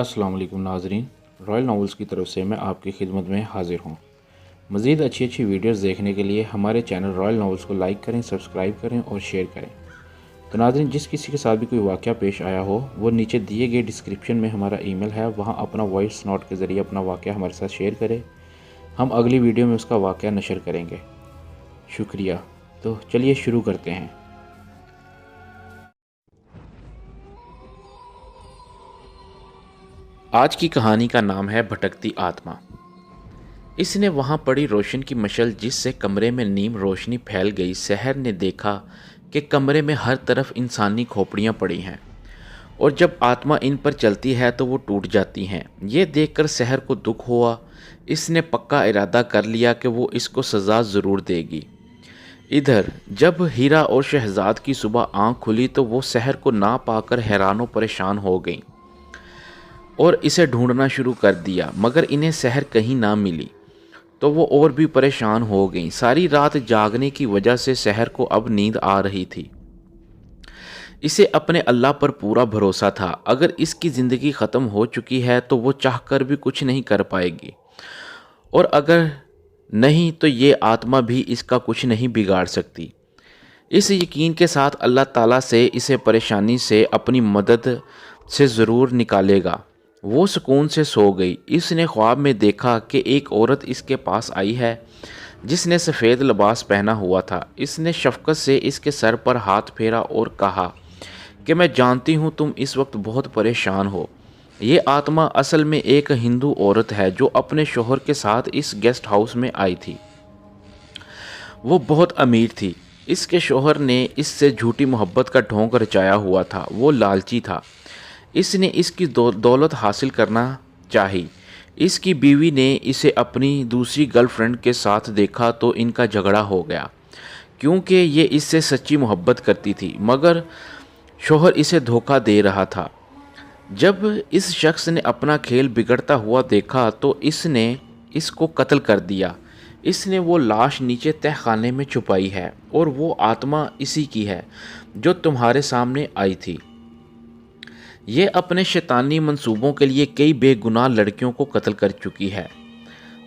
अस्सलाम वालेकुम नाजरीन, रॉयल नॉवेल्स की तरफ से मैं आपकी खिदमत में हाज़िर हूँ। मज़ीद अच्छी वीडियोस देखने के लिए हमारे चैनल रॉयल नॉवेल्स को लाइक करें, सब्सक्राइब करें और शेयर करें। तो नाजरीन, जिस किसी के साथ भी कोई वाक़या पेश आया हो वो नीचे दिए गए डिस्क्रिप्शन में हमारा ईमेल है, वहाँ अपना वॉइस नोट के ज़रिए अपना वाक़या हमारे साथ शेयर करें। हम अगली वीडियो में उसका वाक़या नशर करेंगे। शुक्रिया। तो चलिए शुरू करते हैं। आज की कहानी का नाम है भटकती आत्मा। इसने वहाँ पड़ी रोशन की मशल जिससे कमरे में नीम रोशनी फैल गई। सहर ने देखा कि कमरे में हर तरफ इंसानी खोपड़ियाँ पड़ी हैं और जब आत्मा इन पर चलती है तो वो टूट जाती हैं। ये देखकर सहर को दुख हुआ। इसने पक्का इरादा कर लिया कि वो इसको सज़ा ज़रूर देगी। इधर जब हीरा और शहजाद की सुबह आँख खुली तो वो सहर को ना पाकर हैरान और परेशान हो गईं और इसे ढूंढना शुरू कर दिया, मगर इन्हें सहर कहीं ना मिली तो वो और भी परेशान हो गईं। सारी रात जागने की वजह से सहर को अब नींद आ रही थी। इसे अपने अल्लाह पर पूरा भरोसा था। अगर इसकी ज़िंदगी ख़त्म हो चुकी है तो वो चाहकर भी कुछ नहीं कर पाएगी, और अगर नहीं तो ये आत्मा भी इसका कुछ नहीं बिगाड़ सकती। इस यकीन के साथ अल्लाह ताला से इसे परेशानी से अपनी मदद से ज़रूर निकालेगा। वो सुकून से सो गई। इसने ख्वाब में देखा कि एक औरत इसके पास आई है जिसने सफ़ेद लिबास पहना हुआ था। इसने शफ़क़त से इसके सर पर हाथ फेरा और कहा कि मैं जानती हूँ तुम इस वक्त बहुत परेशान हो। ये आत्मा असल में एक हिंदू औरत है जो अपने शोहर के साथ इस गेस्ट हाउस में आई थी। वो बहुत अमीर थी। इसके शोहर ने इससे झूठी मोहब्बत का ढोंग रचाया हुआ था। वो लालची था। इसने इसकी दौलत हासिल करना चाही। इसकी बीवी ने इसे अपनी दूसरी गर्लफ्रेंड के साथ देखा तो इनका झगड़ा हो गया, क्योंकि ये इससे सच्ची मोहब्बत करती थी, मगर शोहर इसे धोखा दे रहा था। जब इस शख्स ने अपना खेल बिगड़ता हुआ देखा तो इसने इसको कत्ल कर दिया। इसने वो लाश नीचे तहखाने में छुपाई है और वो आत्मा इसी की है जो तुम्हारे सामने आई थी। ये अपने शैतानी मंसूबों के लिए कई बेगुनाह लड़कियों को कत्ल कर चुकी है।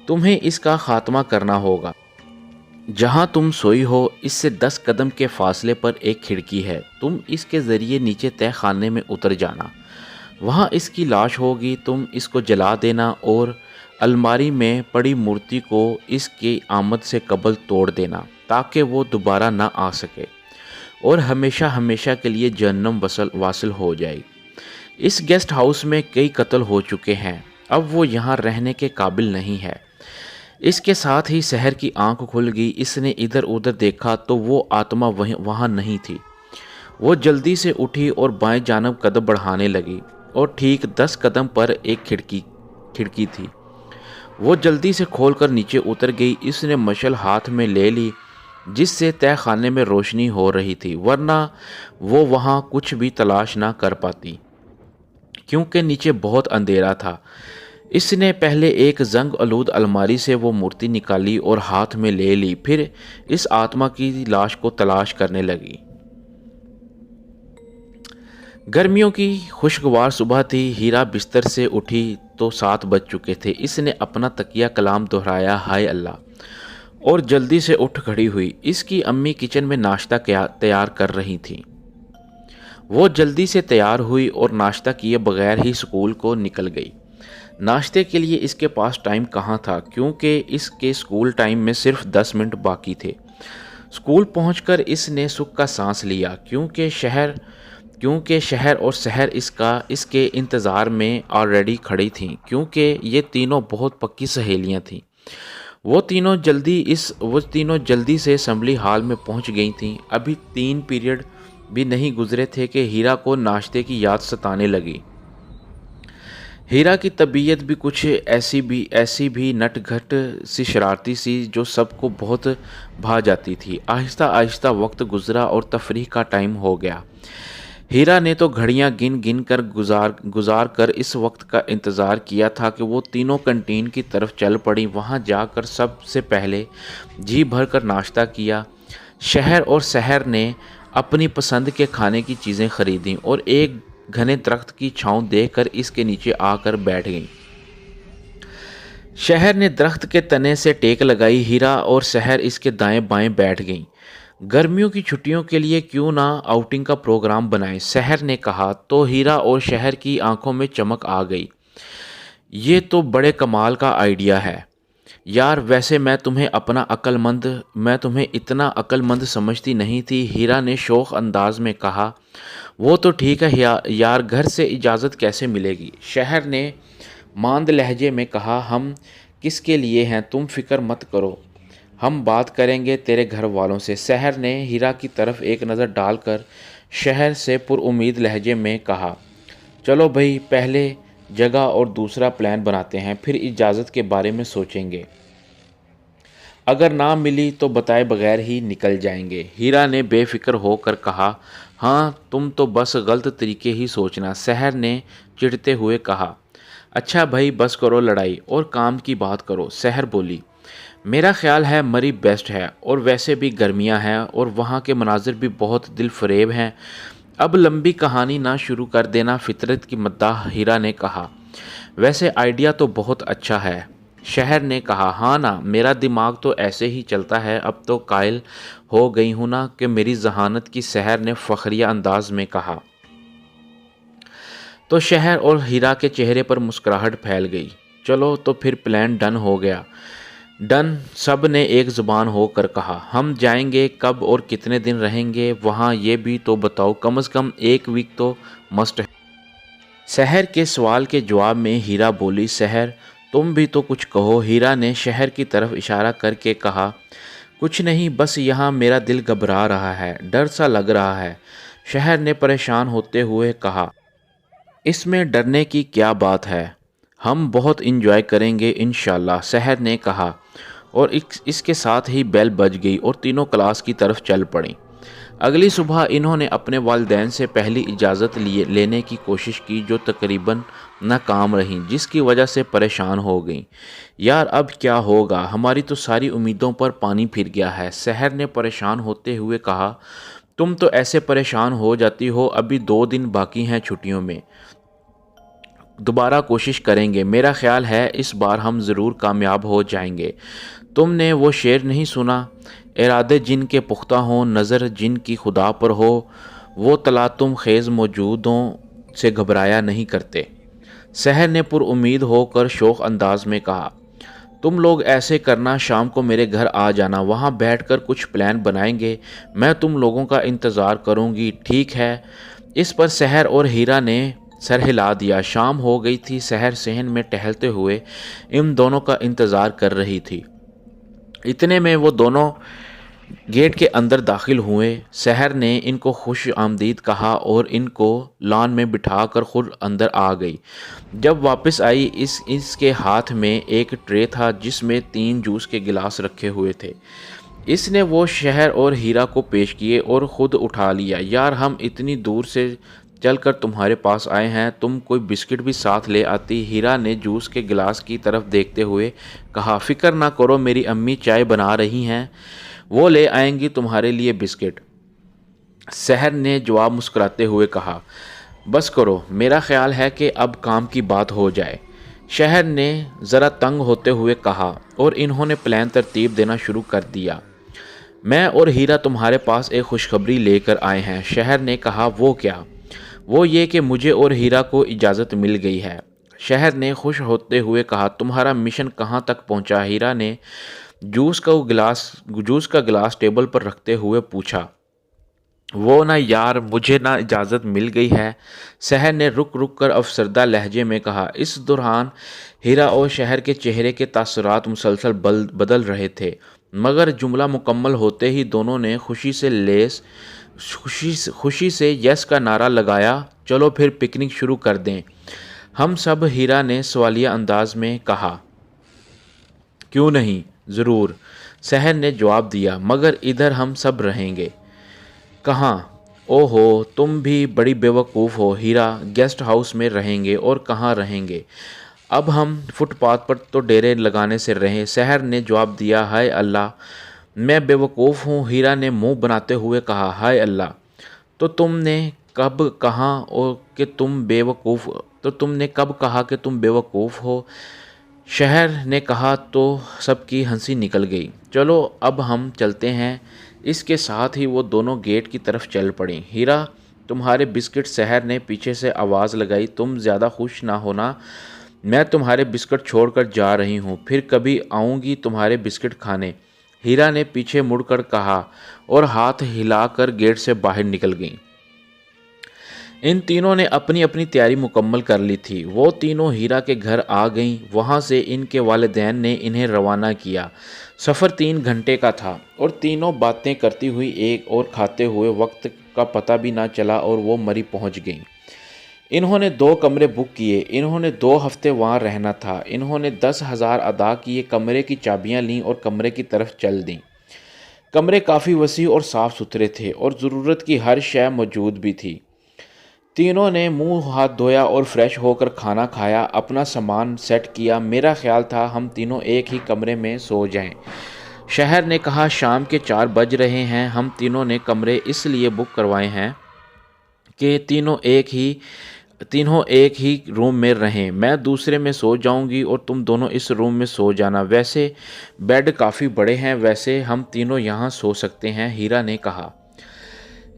तुम्हें इसका खात्मा करना होगा। जहाँ तुम सोई हो इससे 10 कदम के फासले पर एक खिड़की है। तुम इसके ज़रिए नीचे तहखाने में उतर जाना। वहाँ इसकी लाश होगी। तुम इसको जला देना और अलमारी में पड़ी मूर्ति को इसकी आमद से कबल तोड़ देना ताकि वो दोबारा ना आ सके और हमेशा हमेशा के लिए जहन्नम वासिल हो जाए। इस गेस्ट हाउस में कई कत्ल हो चुके हैं। अब वो यहाँ रहने के काबिल नहीं है। इसके साथ ही सहर की आंख खुल गई। इसने इधर उधर देखा तो वो आत्मा वहाँ नहीं थी। वो जल्दी से उठी और बाएं जानब कदम बढ़ाने लगी और ठीक 10 कदम पर एक खिड़की थी। वो जल्दी से खोलकर नीचे उतर गई। इसने मशल हाथ में ले ली जिससे तहखाने में रोशनी हो रही थी, वरना वो वहाँ कुछ भी तलाश ना कर पाती क्योंकि नीचे बहुत अंधेरा था। इसने पहले एक जंग आलूद अलमारी से वो मूर्ति निकाली और हाथ में ले ली। फिर इस आत्मा की लाश को तलाश करने लगी। गर्मियों की खुशगवार सुबह थी। हीरा बिस्तर से उठी तो 7 बज चुके थे। इसने अपना तकिया कलाम दोहराया, हाय अल्लाह, और जल्दी से उठ खड़ी हुई। इसकी अम्मी किचन में नाश्ता तैयार कर रही थी। वो जल्दी से तैयार हुई और नाश्ता किए बगैर ही स्कूल को निकल गई। नाश्ते के लिए इसके पास टाइम कहाँ था, क्योंकि इसके स्कूल टाइम में सिर्फ 10 मिनट बाकी थे। स्कूल पहुंचकर इसने सुख का सांस लिया, क्योंकि शहर और सहर इसके इंतज़ार में ऑलरेडी खड़ी थीं, क्योंकि ये तीनों बहुत पक्की सहेलियां थीं। वो तीनों जल्दी से असेंबली हॉल में पहुंच गई थीं। अभी 3 पीरियड भी नहीं गुजरे थे कि हीरा को नाश्ते की याद सताने लगी। हीरा की तबीयत भी कुछ ऐसी भी नटखट सी शरारती सी जो सबको बहुत भा जाती थी। आहिस्ता आहिस्ता वक्त गुजरा और तफरीह का टाइम हो गया। हीरा ने तो घड़ियां गिन कर गुजार कर इस वक्त का इंतज़ार किया था कि वो तीनों कैंटीन की तरफ चल पड़ी। वहाँ जाकर सबसे पहले जी भर कर नाश्ता किया। शहर और सहर ने अपनी पसंद के खाने की चीज़ें खरीदीं और एक घने दरख्त की छांव देखकर इसके नीचे आकर बैठ गईं। शहर ने दरख्त के तने से टेक लगाई। हीरा और शहर इसके दाएं बाएं बैठ गईं। गर्मियों की छुट्टियों के लिए क्यों ना आउटिंग का प्रोग्राम बनाएं, शहर ने कहा। तो हीरा और शहर की आंखों में चमक आ गई। ये तो बड़े कमाल का आइडिया है यार, वैसे मैं तुम्हें इतना अक्लमंद समझती नहीं थी, हीरा ने शौक अंदाज में कहा। वो तो ठीक है यार, घर से इजाज़त कैसे मिलेगी, शहर ने मांद लहजे में कहा। हम किसके लिए हैं, तुम फिक्र मत करो, हम बात करेंगे तेरे घर वालों से, शहर ने हीरा की तरफ एक नज़र डालकर शहर से पुरउम्मीद लहजे में कहा। चलो भाई, पहले जगह और दूसरा प्लान बनाते हैं, फिर इजाज़त के बारे में सोचेंगे। अगर ना मिली तो बताए बगैर ही निकल जाएंगे, हीरा ने बेफिक्र होकर कहा। हाँ, तुम तो बस गलत तरीके ही सोचना, शहर ने चिढ़ते हुए कहा। अच्छा भाई, बस करो लड़ाई और काम की बात करो, शहर बोली। मेरा ख्याल है मरी बेस्ट है, और वैसे भी गर्मियां हैं और वहाँ के मनाजिर भी बहुत दिल फरेब हैं। अब लंबी कहानी ना शुरू कर देना, फितरत की मद्दाह हीरा ने कहा। वैसे आइडिया तो बहुत अच्छा है, शहर ने कहा। हाँ ना, मेरा दिमाग तो ऐसे ही चलता है, अब तो कायल हो गई हूँ ना कि मेरी जहानत की, शहर ने फखरिया अंदाज में कहा। तो शहर और हीरा के चेहरे पर मुस्कुराहट फैल गई। चलो तो फिर प्लान डन हो गया। डन, सब ने एक ज़ुबान होकर कहा। हम जाएंगे कब और कितने दिन रहेंगे वहाँ, ये भी तो बताओ, कम से कम एक वीक तो मस्ट है। शहर के सवाल के जवाब में हीरा बोली। शहर, तुम भी तो कुछ कहो, हीरा ने शहर की तरफ इशारा करके कहा। कुछ नहीं, बस यहाँ मेरा दिल घबरा रहा है, डर सा लग रहा है, शहर ने परेशान होते हुए कहा। इसमें डरने की क्या बात है, हम बहुत इंजॉय करेंगे इंशाल्लाह, शहर ने कहा। और इसके साथ ही बेल बज गई और तीनों क्लास की तरफ चल पड़ी। अगली सुबह इन्होंने अपने वालिदैन से पहली इजाज़त लेने की कोशिश की, जो तकरीबन नाकाम रही, जिसकी वजह से परेशान हो गई। यार अब क्या होगा, हमारी तो सारी उम्मीदों पर पानी फिर गया है, शहर ने परेशान होते हुए कहा। तुम तो ऐसे परेशान हो जाती हो, अभी 2 दिन बाकी हैं छुट्टियों में, दोबारा कोशिश करेंगे, मेरा ख्याल है इस बार हम ज़रूर कामयाब हो जाएंगे। तुमने वो शेर नहीं सुना, इरादे जिन के पुख्ता हों, नज़र जिन की खुदा पर हो, वो तलातुम खेज़ मौजूदों से घबराया नहीं करते, शहर ने पुरउम्मीद होकर शौक अंदाज में कहा। तुम लोग ऐसे करना, शाम को मेरे घर आ जाना, वहाँ बैठकर कुछ प्लान बनाएंगे, मैं तुम लोगों का इंतज़ार करूँगी, ठीक है। इस पर शहर और हीरा ने सर हिला दिया। शाम हो गई थी, शहर सहन में टहलते हुए इन दोनों का इंतज़ार कर रही थी। इतने में वो दोनों गेट के अंदर दाखिल हुए। शहर ने इनको खुश आमदीद कहा और इनको लॉन में बिठाकर खुद अंदर आ गई। जब वापस आई, इसके हाथ में एक ट्रे था जिसमें 3 जूस के गिलास रखे हुए थे। इसने वो शहर और हीरा को पेश किए और ख़ुद उठा लिया। यार, हम इतनी दूर से चलकर तुम्हारे पास आए हैं, तुम कोई बिस्किट भी साथ ले आती, हीरा ने जूस के गिलास की तरफ देखते हुए कहा। फ़िक्र ना करो, मेरी अम्मी चाय बना रही हैं, वो ले आएंगी तुम्हारे लिए बिस्किट, शहर ने जवाब मुस्कुराते हुए कहा। बस करो, मेरा ख्याल है कि अब काम की बात हो जाए, शहर ने ज़रा तंग होते हुए कहा। और इन्होंने प्लान तरतीब देना शुरू कर दिया। मैं और हीरा तुम्हारे पास एक खुशखबरी लेकर आए हैं, शहर ने कहा। वो क्या? वो ये कि मुझे और हीरा को इजाज़त मिल गई है, शहर ने खुश होते हुए कहा। तुम्हारा मिशन कहाँ तक पहुँचा? हीरा ने जूस का गिलास टेबल पर रखते हुए पूछा। वो ना यार, मुझे ना इजाज़त मिल गई है, शहर ने रुक रुक कर अफसरदा लहजे में कहा। इस दौरान हीरा और शहर के चेहरे के तासुरात मुसलसल बदल रहे थे, मगर जुमला मुकम्मल होते ही दोनों ने खुशी से यस का नारा लगाया। चलो फिर पिकनिक शुरू कर दें हम सब, हीरा ने सवालिया अंदाज में कहा। क्यों नहीं, ज़रूर, शहर ने जवाब दिया, मगर इधर हम सब रहेंगे। कहाँ? ओहो, तुम भी बड़ी बेवकूफ़ हो हीरा, गेस्ट हाउस में रहेंगे और कहाँ रहेंगे, अब हम फुटपाथ पर तो डेरे लगाने से रहें, शहर ने जवाब दिया। हाय अल्लाह, मैं बेवकूफ़ हूँ, हीरा ने मुंह बनाते हुए कहा। हाय अल्लाह, तो तुमने कब कहा और कि तुम बेवकूफ़ तो तुमने कब कहा कि तुम बेवकूफ़ हो? शहर ने कहा तो सबकी हंसी निकल गई। चलो अब हम चलते हैं। इसके साथ ही वो दोनों गेट की तरफ चल पड़ी। हीरा, तुम्हारे बिस्किट, शहर ने पीछे से आवाज़ लगाई। तुम ज़्यादा खुश ना होना, मैं तुम्हारे बिस्किट छोड़कर जा रही हूँ, फिर कभी आऊँगी तुम्हारे बिस्किट खाने, हीरा ने पीछे मुड़कर कहा और हाथ हिलाकर गेट से बाहर निकल गई। इन तीनों ने अपनी अपनी तैयारी मुकम्मल कर ली थी। वो तीनों हीरा के घर आ गईं। वहाँ से इनके वालिदैन ने इन्हें रवाना किया। सफ़र 3 घंटे का था और तीनों बातें करती हुई एक और खाते हुए वक्त का पता भी ना चला और वो मरी पहुँच गईं। इन्होंने 2 कमरे बुक किए। इन्होंने 2 हफ्ते वहाँ रहना था। इन्होंने 10,000 अदा किए, कमरे की चाबियाँ लीं और कमरे की तरफ चल दीं। कमरे काफ़ी वसी और साफ़ सुथरे थे और ज़रूरत की हर शय मौजूद भी थी। तीनों ने मुंह हाथ धोया और फ्रेश होकर खाना खाया, अपना सामान सेट किया। मेरा ख्याल था हम तीनों एक ही कमरे में सो जाएं। शहर ने कहा, शाम के 4 बज रहे हैं। हम तीनों ने कमरे इसलिए बुक करवाए हैं कि तीनों एक ही रूम में रहें। मैं दूसरे में सो जाऊंगी और तुम दोनों इस रूम में सो जाना। वैसे बेड काफ़ी बड़े हैं, वैसे हम तीनों यहाँ सो सकते हैं, हीरा ने कहा।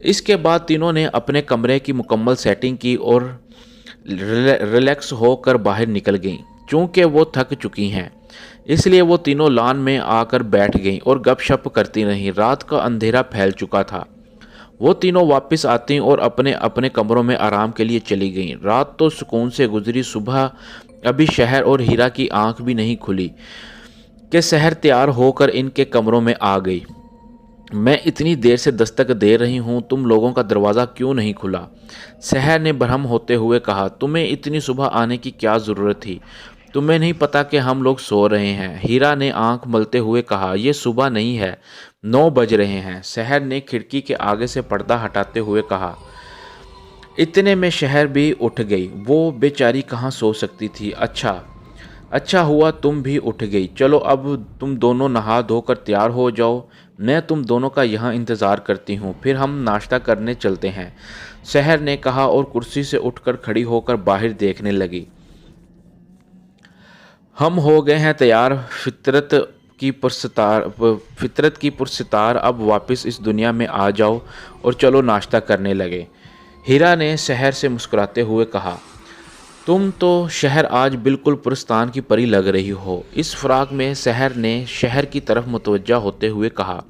इसके बाद तीनों ने अपने कमरे की मुकम्मल सेटिंग की और रिलैक्स होकर बाहर निकल गईं। चूँकि वो थक चुकी हैं, इसलिए वो तीनों लॉन में आकर बैठ गईं और गपशप करती रहीं। रात का अंधेरा फैल चुका था। वो तीनों वापस आती और अपने अपने कमरों में आराम के लिए चली गईं। रात तो सुकून से गुजरी। सुबह अभी शहर और हीरा की आंख भी नहीं खुली कि शहर तैयार होकर इनके कमरों में आ गई। मैं इतनी देर से दस्तक दे रही हूँ, तुम लोगों का दरवाज़ा क्यों नहीं खुला? शहर ने बरहम होते हुए कहा। तुम्हें इतनी सुबह आने की क्या ज़रूरत थी? तुम्हें नहीं पता कि हम लोग सो रहे हैं? हीरा ने आंख मलते हुए कहा। ये सुबह नहीं है, 9 बज रहे हैं। शहर ने खिड़की के आगे से पर्दा हटाते हुए कहा। इतने में शहर भी उठ गई। वो बेचारी कहाँ सो सकती थी। अच्छा हुआ तुम भी उठ गई। चलो अब तुम दोनों नहा धोकर तैयार हो जाओ। मैं तुम दोनों का यहाँ इंतज़ार करती हूँ, फिर हम नाश्ता करने चलते हैं, शहर ने कहा और कुर्सी से उठकर खड़ी होकर बाहर देखने लगी। हम हो गए हैं तैयार। फितरत की पुरस्तार अब वापस इस दुनिया में आ जाओ और चलो नाश्ता करने लगे, हीरा ने शहर से मुस्कुराते हुए कहा। तुम तो शहर आज बिल्कुल पुरस्तान की परी लग रही हो, इस फ़राक में, शहर ने शहर की तरफ मुतवज्जा होते हुए कहा।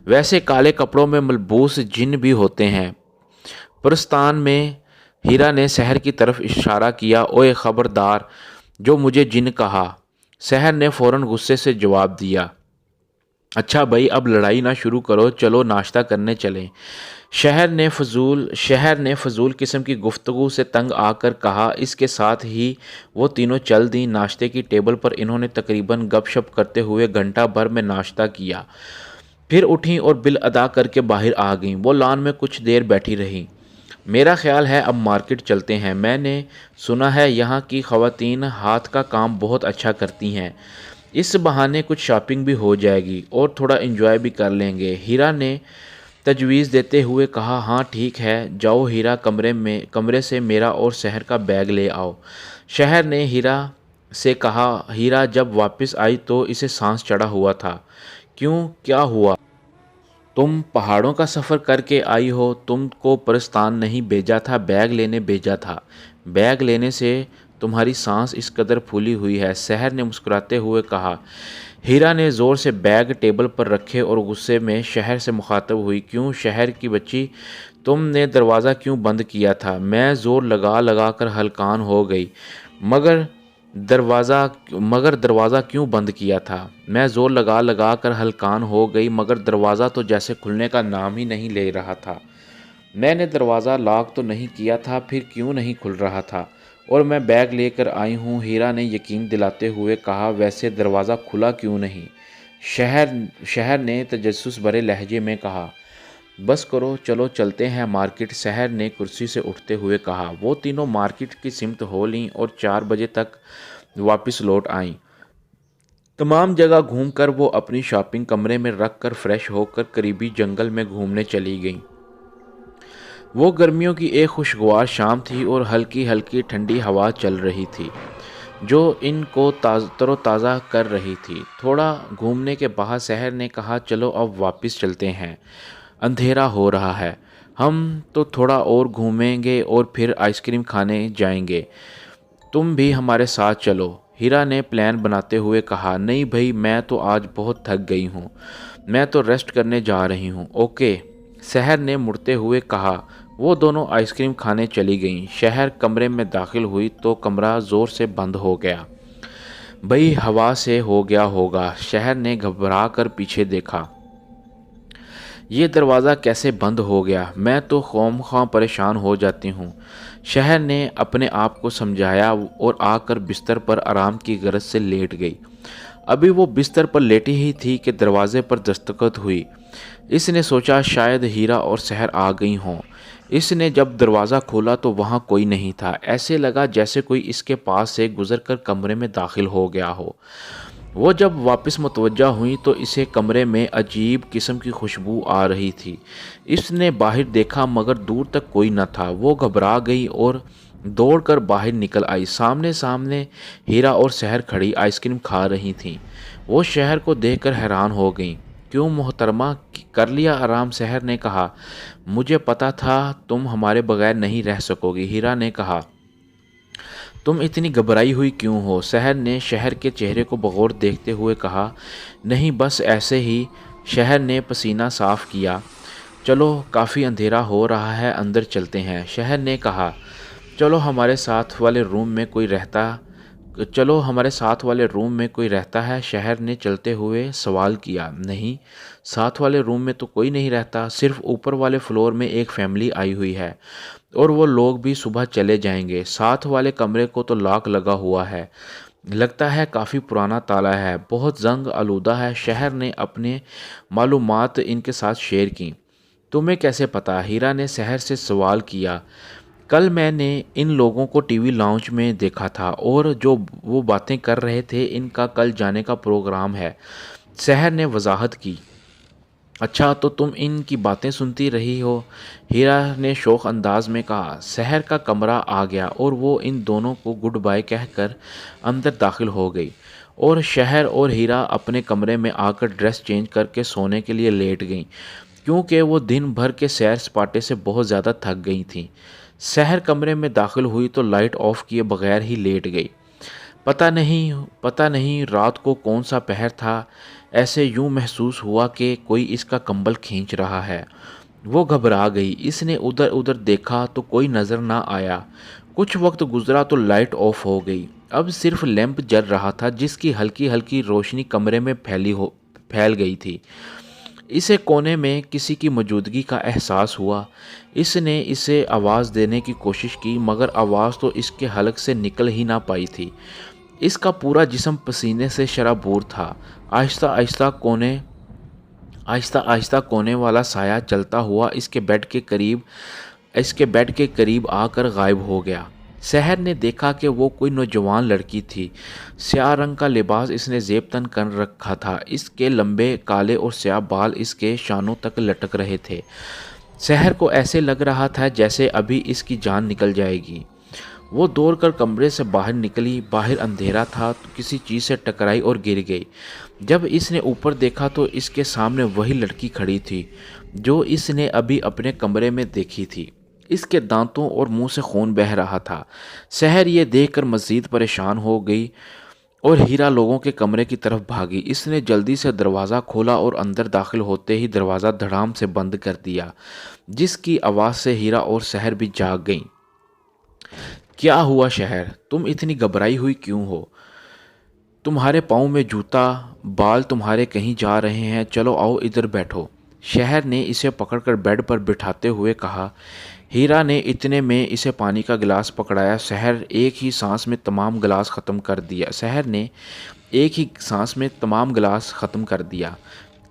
वैसे काले कपड़ों में मलबूस जिन भी होते हैं पुरस्तान में, हीरा ने शहर की तरफ इशारा किया। ओए ख़बरदार, जो मुझे जिन कहा, शहर ने फ़ौरन गुस्से से जवाब दिया। अच्छा भाई, अब लड़ाई ना शुरू करो, चलो नाश्ता करने चलें, शहर ने फजूल किस्म की गुफ्तगू से तंग आकर कहा। इसके साथ ही वो तीनों चल दी। नाश्ते की टेबल पर इन्होंने तकरीबन गपशप करते हुए घंटा भर में नाश्ता किया, फिर उठी और बिल अदा करके बाहर आ गईं। वो लॉन में कुछ देर बैठी रहीं। मेरा ख्याल है अब मार्केट चलते हैं। मैंने सुना है यहाँ की ख़वातीन हाथ का काम बहुत अच्छा करती हैं। इस बहाने कुछ शॉपिंग भी हो जाएगी और थोड़ा एंजॉय भी कर लेंगे, हीरा ने तजवीज़ देते हुए कहा। हाँ ठीक है, जाओ हीरा, कमरे से मेरा और शहर का बैग ले आओ, शहर ने हीरा से कहा। हीरा जब वापस आई तो इसे सांस चढ़ा हुआ था। क्यों, क्या हुआ? तुम पहाड़ों का सफ़र करके आई हो, तुमको परस्तान नहीं भेजा था, बैग लेने भेजा था। बैग लेने से तुम्हारी सांस इस कदर फूली हुई है, शहर ने मुस्कुराते हुए कहा। हीरा ने ज़ोर से बैग टेबल पर रखे और गुस्से में शहर से मुखातब हुई। क्यों शहर की बच्ची, तुमने दरवाज़ा क्यों बंद किया था? मैं ज़ोर लगा लगा कर हलकान हो गई। मगर दरवाज़ा क्यों बंद किया था? मैं ज़ोर लगा लगा कर हलकान हो गई, मगर दरवाज़ा तो जैसे खुलने का नाम ही नहीं ले रहा था। मैंने दरवाज़ा लॉक तो नहीं किया था, फिर क्यों नहीं खुल रहा था? और मैं बैग लेकर आई हूँ, हीरा ने यकीन दिलाते हुए कहा। वैसे दरवाज़ा खुला क्यों नहीं? शहर ने तजस्सुस भरे लहजे में कहा। बस करो, चलो चलते हैं मार्केट, शहर ने कुर्सी से उठते हुए कहा। वो तीनों मार्केट की सिमत हो लीं और 4 बजे तक वापस लौट आईं। तमाम जगह घूमकर वो अपनी शॉपिंग कमरे में रख कर फ्रेश होकर करीबी जंगल में घूमने चली गईं। وہ گرمیوں کی ایک خوشگوار شام تھی اور ہلکی ہلکی ٹھنڈی ہوا چل رہی تھی جو ان کو تر و تازہ کر رہی تھی۔ تھوڑا گھومنے کے بعد سحر نے کہا چلو اب واپس چلتے ہیں، اندھیرا ہو رہا ہے، ہم تو تھوڑا اور گھومیں گے اور پھر آئس کریم کھانے جائیں گے، تم بھی ہمارے ساتھ چلو۔ ہیرا نے پلان بناتے ہوئے کہا نہیں بھائی، میں تو آج بہت تھک گئی ہوں، میں تو ریسٹ کرنے جا رہی ہوں۔ اوکے، سحر نے مڑتے ہوئے کہا۔ وہ دونوں آئس کریم کھانے چلی گئیں۔ شہر کمرے میں داخل ہوئی تو کمرہ زور سے بند ہو گیا۔ بھئی ہوا سے ہو گیا ہوگا، شہر نے گھبرا کر پیچھے دیکھا۔ یہ دروازہ کیسے بند ہو گیا؟ میں تو خواہ پریشان ہو جاتی ہوں، شہر نے اپنے آپ کو سمجھایا اور آ کر بستر پر آرام کی غرض سے لیٹ گئی۔ ابھی وہ بستر پر لیٹی ہی تھی کہ دروازے پر دستخط ہوئی۔ اس نے سوچا شاید ہیرا اور سحر آ گئی ہوں۔ اس نے جب دروازہ کھولا تو وہاں کوئی نہیں تھا، ایسے لگا جیسے کوئی اس کے پاس سے گزر کر کمرے میں داخل ہو گیا ہو۔ وہ جب واپس متوجہ ہوئی تو اسے کمرے میں عجیب قسم کی خوشبو آ رہی تھی۔ اس نے باہر دیکھا مگر دور تک کوئی نہ تھا۔ وہ گھبرا گئی اور دوڑ کر باہر نکل آئی۔ سامنے ہیرا اور سحر کھڑی آئس کریم کھا رہی تھیں۔ وہ شہر کو دیکھ کر حیران ہو گئیں۔ کیوں محترمہ، کر لیا آرام؟ سحر نے کہا۔ مجھے پتا تھا تم ہمارے بغیر نہیں رہ سکو گی، ہیرا نے کہا۔ تم اتنی گھبرائی ہوئی کیوں ہو؟ سحر نے شہر کے چہرے کو بغور دیکھتے ہوئے کہا۔ نہیں بس ایسے ہی، شہر نے پسینہ صاف کیا۔ چلو کافی اندھیرا ہو رہا ہے، اندر چلتے ہیں، شہر نے کہا۔ چلو ہمارے ساتھ والے روم میں کوئی رہتا ہے، شہر نے چلتے ہوئے سوال کیا۔ نہیں، ساتھ والے روم میں تو کوئی نہیں رہتا، صرف اوپر والے فلور میں ایک فیملی آئی ہوئی ہے اور وہ لوگ بھی صبح چلے جائیں گے۔ ساتھ والے کمرے کو تو لاک لگا ہوا ہے، لگتا ہے کافی پرانا تالا ہے، بہت زنگ آلودہ ہے، شہر نے اپنے معلومات ان کے ساتھ شیئر کی۔ تمہیں کیسے پتا؟ ہیرا نے سحر سے سوال کیا۔ کل میں نے ان لوگوں کو ٹی وی لاؤنج میں دیکھا تھا اور جو وہ باتیں کر رہے تھے ان کا کل جانے کا پروگرام ہے، سحر نے وضاحت کی۔ اچھا تو تم ان کی باتیں سنتی رہی ہو؟ ہیرا نے شوق انداز میں کہا۔ سحر کا کمرہ آ گیا اور وہ ان دونوں کو گڈ بائے کہہ کر اندر داخل ہو گئی اور شہر اور ہیرا اپنے کمرے میں آ کر ڈریس چینج کر کے سونے کے لیے لیٹ گئیں، کیونکہ وہ دن بھر کے سیر سپاٹے سے بہت زیادہ تھک گئی تھیں۔ سحر کمرے میں داخل ہوئی تو لائٹ آف کیے بغیر ہی لیٹ گئی۔ پتہ نہیں رات کو کون سا پہر تھا، ایسے یوں محسوس ہوا کہ کوئی اس کا کمبل کھینچ رہا ہے۔ وہ گھبرا گئی، اس نے ادھر ادھر دیکھا تو کوئی نظر نہ آیا۔ کچھ وقت گزرا تو لائٹ آف ہو گئی، اب صرف لیمپ جل رہا تھا جس کی ہلکی ہلکی روشنی کمرے میں پھیل گئی تھی۔ اسے کونے میں کسی کی موجودگی کا احساس ہوا۔ اس نے اسے آواز دینے کی کوشش کی مگر آواز تو اس کے حلق سے نکل ہی نہ پائی تھی۔ اس کا پورا جسم پسینے سے شرابور تھا۔ آہستہ آہستہ کونے والا سایہ چلتا ہوا اس کے بیڈ کے قریب آ کر غائب ہو گیا۔ سحر نے دیکھا کہ وہ کوئی نوجوان لڑکی تھی۔ سیاہ رنگ کا لباس اس نے زیب تن کر رکھا تھا، اس کے لمبے کالے اور سیاہ بال اس کے شانوں تک لٹک رہے تھے۔ سحر کو ایسے لگ رہا تھا جیسے ابھی اس کی جان نکل جائے گی۔ وہ دوڑ کر کمرے سے باہر نکلی، باہر اندھیرا تھا تو کسی چیز سے ٹکرائی اور گر گئی۔ جب اس نے اوپر دیکھا تو اس کے سامنے وہی لڑکی کھڑی تھی جو اس نے ابھی اپنے کمرے میں دیکھی تھی۔ اس کے دانتوں اور منہ سے خون بہہ رہا تھا۔ سحر یہ دیکھ کر مزید پریشان ہو گئی اور ہیرا لوگوں کے کمرے کی طرف بھاگی۔ اس نے جلدی سے دروازہ کھولا اور اندر داخل ہوتے ہی دروازہ دھڑام سے بند کر دیا، جس کی آواز سے ہیرا اور سحر بھی جاگ گئیں۔ کیا ہوا شہر؟ تم اتنی گھبرائی ہوئی کیوں ہو؟ تمہارے پاؤں میں جوتا، بال تمہارے کہیں جا رہے ہیں، چلو آؤ ادھر بیٹھو، شہر نے اسے پکڑ کر بیڈ پر بٹھاتے ہوئے کہا۔ ہیرا نے اتنے میں اسے پانی کا گلاس پکڑایا۔ سحر نے ایک ہی سانس میں تمام گلاس ختم کر دیا۔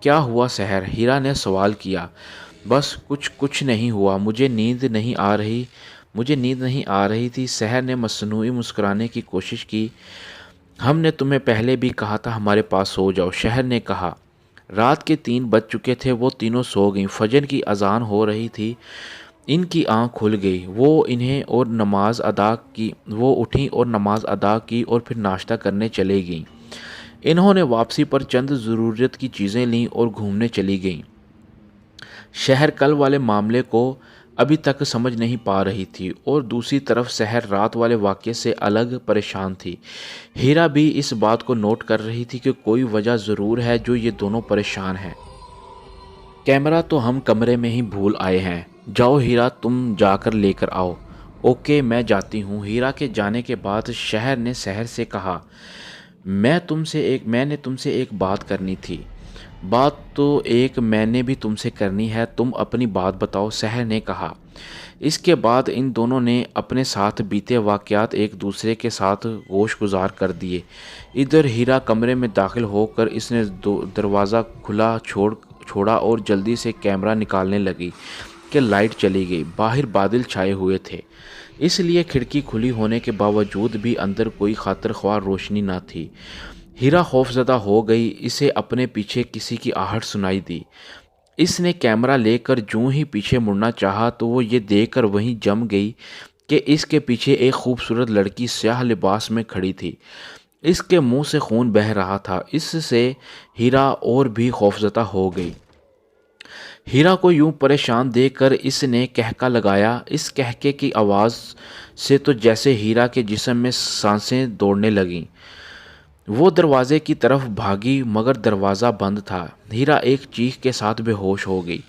کیا ہوا سحر؟ ہیرا نے سوال کیا۔ بس کچھ نہیں ہوا، مجھے نیند نہیں آ رہی تھی، سحر نے مصنوعی مسکرانے کی کوشش کی۔ ہم نے تمہیں پہلے بھی کہا تھا ہمارے پاس سو جاؤ، شہر نے کہا۔ رات کے 3 بج چکے تھے، وہ تینوں سو گئیں۔ فجر کی اذان ہو رہی تھی۔ ان کی آنکھ کھل گئی، وہ اٹھیں اور نماز ادا کی اور پھر ناشتہ کرنے چلے گئیں۔ انہوں نے واپسی پر چند ضرورت کی چیزیں لیں اور گھومنے چلی گئیں۔ شہر کل والے معاملے کو ابھی تک سمجھ نہیں پا رہی تھی اور دوسری طرف سحر رات والے واقعے سے الگ پریشان تھی۔ ہیرا بھی اس بات کو نوٹ کر رہی تھی کہ کوئی وجہ ضرور ہے جو یہ دونوں پریشان ہیں۔ کیمرہ تو ہم کمرے میں ہی بھول آئے ہیں، جاؤ ہیرا تم جا کر لے کر آؤ۔ اوکے میں جاتی ہوں۔ ہیرا کے جانے کے بعد شہر نے سحر سے کہا، میں نے تم سے ایک بات کرنی تھی۔ بات تو ایک میں نے بھی تم سے کرنی ہے، تم اپنی بات بتاؤ، سحر نے کہا۔ اس کے بعد ان دونوں نے اپنے ساتھ بیتے واقعات ایک دوسرے کے ساتھ گوش گزار کر دیے۔ ادھر ہیرا کمرے میں داخل ہو کر اس نے دروازہ کھلا چھوڑا اور جلدی سے کیمرہ نکالنے لگی کہ لائٹ چلی گئی۔ باہر بادل چھائے ہوئے تھے، اس لیے کھڑکی کھلی ہونے کے باوجود بھی اندر کوئی خاطر خواہ روشنی نہ تھی۔ ہیرا خوفزدہ ہو گئی، اسے اپنے پیچھے کسی کی آہٹ سنائی دی۔ اس نے کیمرہ لے کر جوں ہی پیچھے مڑنا چاہا تو وہ یہ دیکھ کر وہیں جم گئی کہ اس کے پیچھے ایک خوبصورت لڑکی سیاہ لباس میں کھڑی تھی۔ اس کے منہ سے خون بہہ رہا تھا۔ اس سے ہیرا اور بھی خوفزدہ ہو گئی۔ ہیرا کو یوں پریشان دیکھ کر اس نے کہکا لگایا۔ اس کہکے کی آواز سے تو جیسے ہیرا کے جسم میں سانسیں دوڑنے لگیں۔ وہ دروازے کی طرف بھاگی مگر دروازہ بند تھا۔ ہیرا ایک چیخ کے ساتھ بے ہوش ہو گئی۔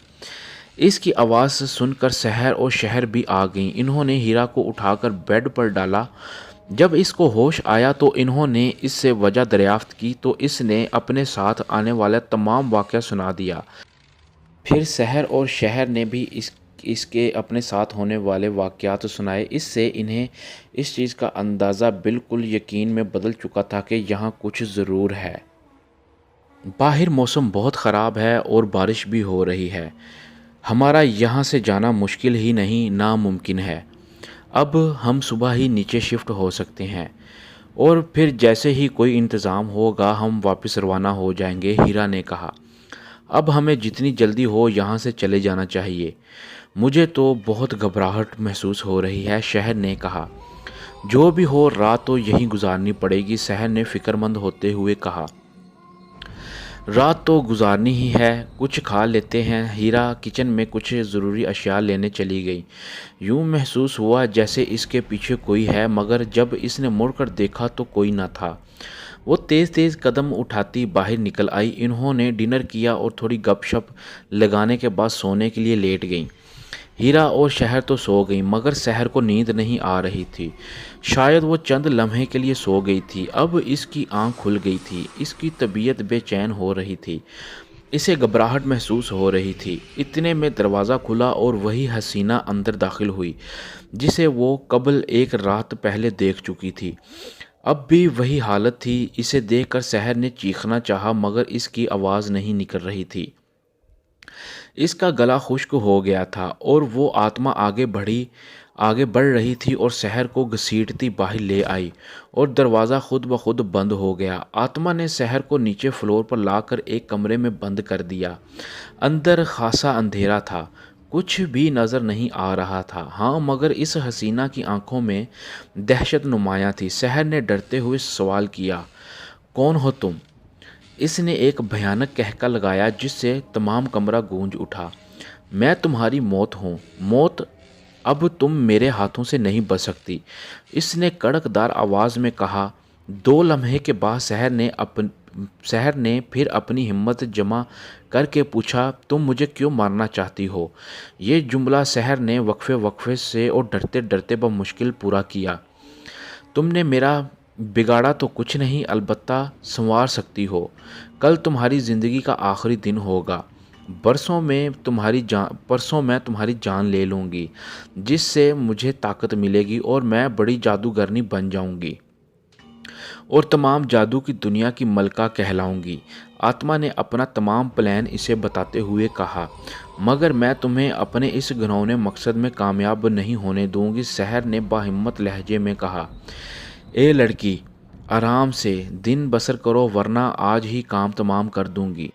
اس کی آواز سن کر سحر اور شہر بھی آ گئیں۔ انہوں نے ہیرا کو اٹھا کر بیڈ پر ڈالا۔ جب اس کو ہوش آیا تو انہوں نے اس سے وجہ دریافت کی تو اس نے اپنے ساتھ آنے والا تمام واقعہ سنا دیا۔ پھر سحر اور شہر نے بھی اس کے اپنے ساتھ ہونے والے واقعات سنائے۔ اس سے انہیں اس چیز کا اندازہ بالکل یقین میں بدل چکا تھا کہ یہاں کچھ ضرور ہے۔ باہر موسم بہت خراب ہے اور بارش بھی ہو رہی ہے۔ ہمارا یہاں سے جانا مشکل ہی نہیں ناممکن ہے۔ اب ہم صبح ہی نیچے شفٹ ہو سکتے ہیں اور پھر جیسے ہی کوئی انتظام ہوگا ہم واپس روانہ ہو جائیں گے، ہیرا نے کہا۔ اب ہمیں جتنی جلدی ہو یہاں سے چلے جانا چاہیے۔ مجھے تو بہت گھبراہٹ محسوس ہو رہی ہے، شہر نے کہا۔ جو بھی ہو رات تو یہیں گزارنی پڑے گی، سحر نے فکر مند ہوتے ہوئے کہا۔ رات تو گزارنی ہی ہے، کچھ کھا لیتے ہیں۔ ہیرا کچن میں کچھ ضروری اشیاء لینے چلی گئی۔ یوں محسوس ہوا جیسے اس کے پیچھے کوئی ہے، مگر جب اس نے مڑ کر دیکھا تو کوئی نہ تھا۔ وہ تیز تیز قدم اٹھاتی باہر نکل آئی۔ انہوں نے ڈنر کیا اور تھوڑی گپ شپ لگانے کے بعد سونے کے لیے لیٹ گئیں۔ ہیرا اور شہر تو سو گئیں مگر سحر کو نیند نہیں آ رہی تھی۔ شاید وہ چند لمحے کے لیے سو گئی تھی۔ اب اس کی آنکھ کھل گئی تھی۔ اس کی طبیعت بے چین ہو رہی تھی، اسے گھبراہٹ محسوس ہو رہی تھی۔ اتنے میں دروازہ کھلا اور وہی حسینہ اندر داخل ہوئی جسے وہ قبل ایک رات پہلے دیکھ چکی تھی۔ اب بھی وہی حالت تھی۔ اسے دیکھ کر سحر نے چیخنا چاہا مگر اس کی آواز نہیں نکل رہی تھی۔ اس کا گلا خشک ہو گیا تھا اور وہ آتما آگے بڑھ رہی تھی اور سحر کو گھسیٹتی باہر لے آئی اور دروازہ خود بخود بند ہو گیا۔ آتما نے سحر کو نیچے فلور پر لا کر ایک کمرے میں بند کر دیا۔ اندر خاصا اندھیرا تھا، کچھ بھی نظر نہیں آ رہا تھا، ہاں مگر اس حسینہ کی آنکھوں میں دہشت نمایاں تھی۔ سحر نے ڈرتے ہوئے سوال کیا، کون ہو تم؟ اس نے ایک بھیانک کہکا لگایا جس سے تمام کمرہ گونج اٹھا۔ میں تمہاری موت ہوں، موت، اب تم میرے ہاتھوں سے نہیں بچ سکتی، اس نے کڑک دار آواز میں کہا۔ 2 لمحے کے بعد سحر نے پھر اپنی ہمت جمع کر کے پوچھا، تم مجھے کیوں مارنا چاہتی ہو؟ یہ جملہ سحر نے وقفے سے اور ڈرتے ڈرتے بمشکل پورا کیا۔ تم نے میرا بگاڑا تو کچھ نہیں، البتہ سنوار سکتی ہو۔ کل تمہاری زندگی کا آخری دن ہوگا، پرسوں میں تمہاری جان لے لوں گی جس سے مجھے طاقت ملے گی اور میں بڑی جادوگرنی بن جاؤں گی اور تمام جادو کی دنیا کی ملکہ کہلاؤں گی۔ آتما نے اپنا تمام پلان اسے بتاتے ہوئے کہا، مگر میں تمہیں اپنے اس گھنونے مقصد میں کامیاب نہیں ہونے دوں گی، سحر نے باہمت لہجے میں کہا۔ اے لڑکی، آرام سے دن بسر کرو ورنہ آج ہی کام تمام کر دوں گی۔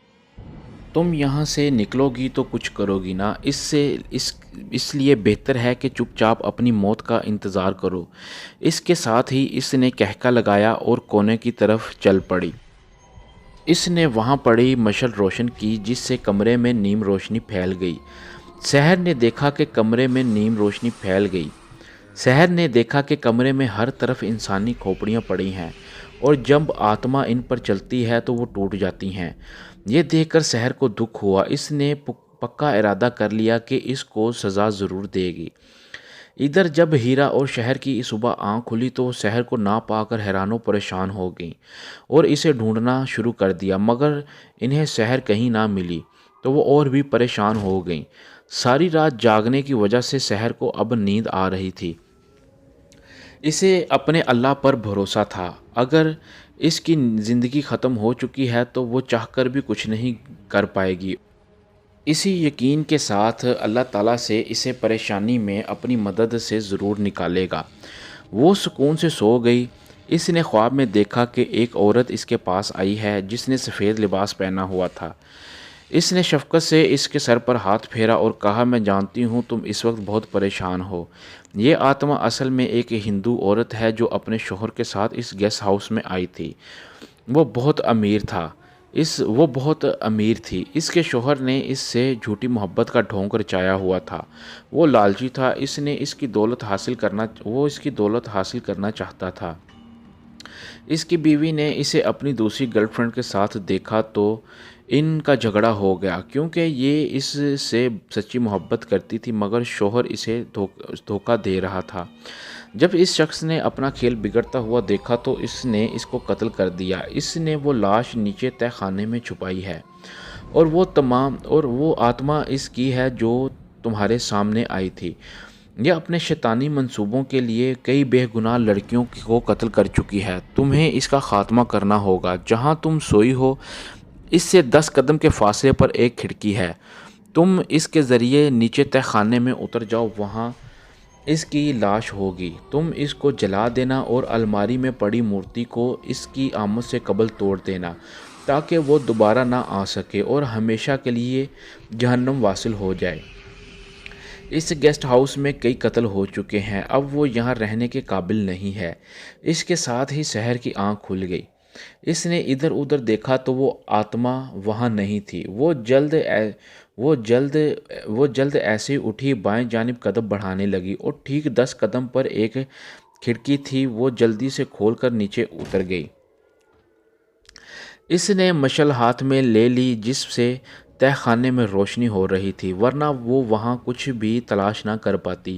تم یہاں سے نکلو گی تو کچھ کرو گی نا، اس لیے بہتر ہے کہ چپ چاپ اپنی موت کا انتظار کرو۔ اس کے ساتھ ہی اس نے کہکا لگایا اور کونے کی طرف چل پڑی۔ اس نے وہاں پڑی مشعل روشن کی جس سے کمرے میں نیم روشنی پھیل گئی۔ سحر نے دیکھا کہ کمرے میں نیم روشنی پھیل گئی۔ سحر نے دیکھا کہ کمرے میں ہر طرف انسانی کھوپڑیاں پڑی ہیں اور جب آتما ان پر چلتی ہے تو وہ ٹوٹ جاتی ہیں۔ یہ دیکھ کر سحر کو دکھ ہوا۔ اس نے پکا ارادہ کر لیا کہ اس کو سزا ضرور دے گی۔ ادھر جب ہیرا اور شہر کی صبح آنکھ کھلی تو وہ سحر کو نہ پا کر حیران و پریشان ہو گئیں اور اسے ڈھونڈنا شروع کر دیا، مگر انہیں سحر کہیں نہ ملی تو وہ اور بھی پریشان ہو گئیں۔ ساری رات جاگنے کی وجہ سے سحر کو اب نیند آ رہی تھی۔ اسے اپنے اللہ پر بھروسہ تھا، اگر اس کی زندگی ختم ہو چکی ہے تو وہ چاہ کر بھی کچھ نہیں کر پائے گی۔ اسی یقین کے ساتھ اللہ تعالیٰ سے اسے پریشانی میں اپنی مدد سے ضرور نکالے گا۔ وہ سکون سے سو گئی۔ اس نے خواب میں دیکھا کہ ایک عورت اس کے پاس آئی ہے جس نے سفید لباس پہنا ہوا تھا۔ اس نے شفقت سے اس کے سر پر ہاتھ پھیرا اور کہا، میں جانتی ہوں تم اس وقت بہت پریشان ہو۔ یہ آتما اصل میں ایک ہندو عورت ہے جو اپنے شوہر کے ساتھ اس گیسٹ ہاؤس میں آئی تھی۔ وہ بہت امیر تھی۔ اس کے شوہر نے اس سے جھوٹی محبت کا ڈھونگ رچایا ہوا تھا۔ وہ لالچی تھا، اس کی دولت حاصل کرنا چاہتا تھا۔ اس کی بیوی نے اسے اپنی دوسری گرل فرینڈ کے ساتھ دیکھا تو ان کا جھگڑا ہو گیا، کیونکہ یہ اس سے سچی محبت کرتی تھی مگر شوہر اسے دھوکہ دے رہا تھا۔ جب اس شخص نے اپنا کھیل بگڑتا ہوا دیکھا تو اس نے اس کو قتل کر دیا۔ اس نے وہ لاش نیچے تہہ خانے میں چھپائی ہے اور وہ آتما اس کی ہے جو تمہارے سامنے آئی تھی۔ یہ اپنے شیطانی منصوبوں کے لیے کئی بے گناہ لڑکیوں کو قتل کر چکی ہے۔ تمہیں اس کا خاتمہ کرنا ہوگا۔ جہاں تم سوئی ہو اس سے 10 قدم کے فاصلے پر ایک کھڑکی ہے، تم اس کے ذریعے نیچے تہہ خانے میں اتر جاؤ، وہاں اس کی لاش ہوگی۔ تم اس کو جلا دینا اور الماری میں پڑی مورتی کو اس کی آمد سے قبل توڑ دینا تاکہ وہ دوبارہ نہ آ سکے اور ہمیشہ کے لیے جہنم واصل ہو جائے۔ اس گیسٹ ہاؤس میں کئی قتل ہو چکے ہیں، اب وہ یہاں رہنے کے قابل نہیں ہے۔ اس کے ساتھ ہی سحر کی آنکھ کھل گئی۔ اس نے ادھر ادھر دیکھا تو وہ آتما وہاں نہیں تھی۔ وہ جلد ایسے اٹھی، بائیں جانب قدم بڑھانے لگی اور ٹھیک 10 قدم پر ایک کھڑکی تھی، وہ جلدی سے کھول کر نیچے اتر گئی۔ اس نے مشعل ہاتھ میں لے لی جس سے تہہ خانے میں روشنی ہو رہی تھی، ورنہ وہ وہاں کچھ بھی تلاش نہ کر پاتی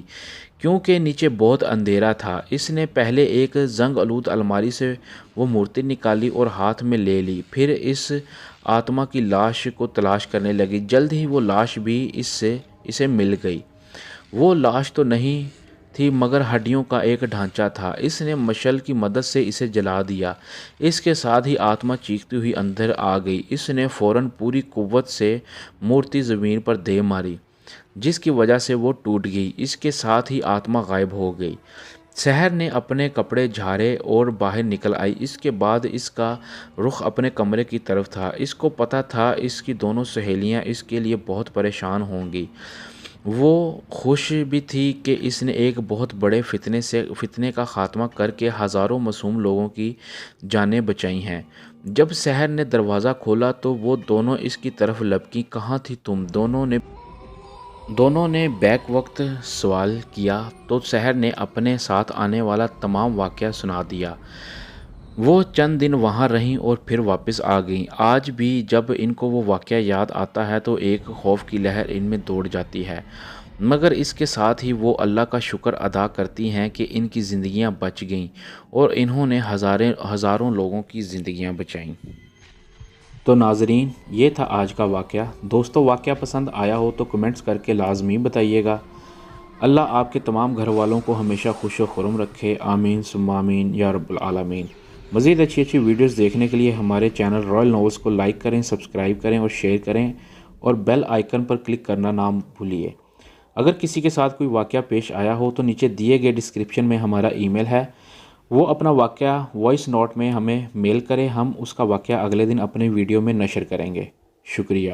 کیونکہ نیچے بہت اندھیرا تھا۔ اس نے پہلے ایک زنگ آلود الماری سے وہ مورتی نکالی اور ہاتھ میں لے لی، پھر اس آتما کی لاش کو تلاش کرنے لگی۔ جلد ہی وہ لاش بھی اسے مل گئی۔ وہ لاش تو نہیں تھی مگر ہڈیوں کا ایک ڈھانچہ تھا۔ اس نے مشعل کی مدد سے اسے جلا دیا۔ اس کے ساتھ ہی آتما چیختی ہوئی اندر آ گئی۔ اس نے فوراً پوری قوت سے مورتی زمین پر دے ماری جس کی وجہ سے وہ ٹوٹ گئی۔ اس کے ساتھ ہی آتما غائب ہو گئی۔ سحر نے اپنے کپڑے جھاڑے اور باہر نکل آئی۔ اس کے بعد اس کا رخ اپنے کمرے کی طرف تھا۔ اس کو پتہ تھا اس کی دونوں سہیلیاں اس کے لیے بہت پریشان ہوں گی۔ وہ خوش بھی تھی کہ اس نے ایک بہت بڑے فتنے کا خاتمہ کر کے ہزاروں معصوم لوگوں کی جانیں بچائی ہیں۔ جب سحر نے دروازہ کھولا تو وہ دونوں اس کی طرف لپکیں، کہاں تھی تم؟ دونوں نے بیک وقت سوال کیا تو سحر نے اپنے ساتھ آنے والا تمام واقعہ سنا دیا۔ وہ چند دن وہاں رہیں اور پھر واپس آ گئیں۔ آج بھی جب ان کو وہ واقعہ یاد آتا ہے تو ایک خوف کی لہر ان میں دوڑ جاتی ہے، مگر اس کے ساتھ ہی وہ اللہ کا شکر ادا کرتی ہیں کہ ان کی زندگیاں بچ گئیں اور انہوں نے ہزاروں لوگوں کی زندگیاں بچائیں۔ تو ناظرین، یہ تھا آج کا واقعہ۔ دوستو، واقعہ پسند آیا ہو تو کمنٹس کر کے لازمی بتائیے گا۔ اللہ آپ کے تمام گھر والوں کو ہمیشہ خوش و خرم رکھے، آمین ثم آمین یا رب العالمین۔ مزید اچھی ویڈیوز دیکھنے کے لیے ہمارے چینل رائل ناولز کو لائک کریں، سبسکرائب کریں اور شیئر کریں اور بیل آئیکن پر کلک کرنا نہ بھولیے۔ اگر کسی کے ساتھ کوئی واقعہ پیش آیا ہو تو نیچے دیے گئے ڈسکرپشن میں ہمارا ای میل ہے، وہ اپنا واقعہ وائس نوٹ میں ہمیں میل کرے، ہم اس کا واقعہ اگلے دن اپنے ویڈیو میں نشر کریں گے۔ شکریہ۔